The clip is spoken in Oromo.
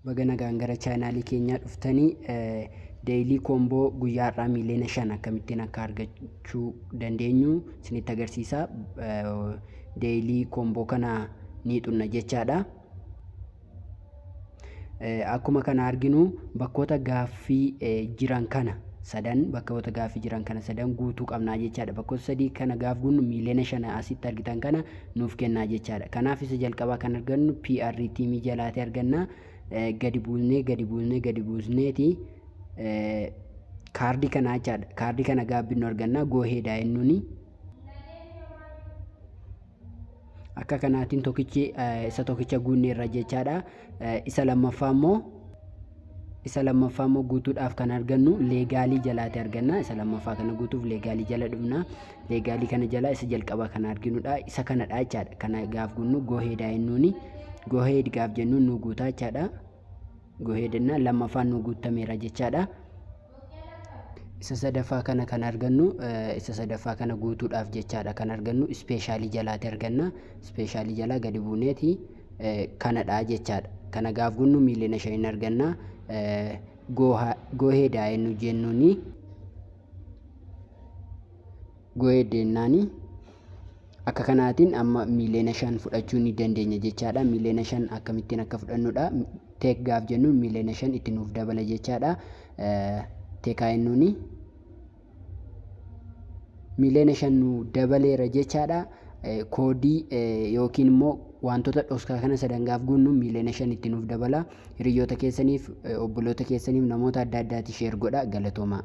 Baga nagaan gara chaanaalii keenyaa dhuftanii deeyilii koomboo guyyaarraa miiliyoona 5 akkamittiin akka argachuu dandeenyu isinitti agarsiisa. Deeyilii koomboo kana ni xunna jechaadha. Akkuma kana arginu bakkoota gaaffii jiran kana sadan guutuu qabnaa jechaadha. Bakkoota sadii kana gaaf gunnu miiliyoona 5 asitti argitan kana nuuf kennaa jechaadha. Kanaaf isa jalqabaa kan argannu PR tiimii jalaatti arganna. Gadi buusneeti kaardii kana jechaadha. Kaardii kana gaabbinnu arganna gooheedha jennuuni. Akka kanaatiin isa tokkicha guunneerra jechaadha. Isa lammaffaa immoo guutuudhaaf kan argannu leegaalii jalaatti arganna. Isa lammaffaa kana guutuuf leegaalii jala dhufna. Leegaalii kana jala isa jalqabaa kan arginudha. Isa kanadha jechaadha. Kana gaaf gunnu gooheedha jennuuni. Gooheed gaaf jennuun nu guutaa jechaadha. Gooheedinna lammaffaan nu guutameera jechaadha. Isa sadaffaa kana kan argannu isa sadaffaa kana guutuudhaaf jechaadha kan argannu ispeeshaalii jalaatti arganna. Ispeeshaalii jalaa gadi buuneeti kanadha jechaadha. Kana gaaf gunnu miiliyoona 5 arganna. Gooheedha jennuuni. Gooheed jennaani. Akka kanaatiin amma miiliyoona 5 fudhachuu ni dandeenya jechaadha. Miiliyoona 5 akkamittiin akka fudhannudha. Teek gaaf jennuun miiliyoona 5 itti nuuf dabala jechaadha. Teekaa jennuuni. Miiliyoona 5 nu dabaleera jechaadha. Koodii yookiin immoo wantoota dhoksaa kana sadan gaaf gunnu miiliyoona 5 itti nuuf dabala. Hiriyoota keessaniif, obboloota keessaniif, namoota adda addaatiif sheer godhaa. Galatoomaa.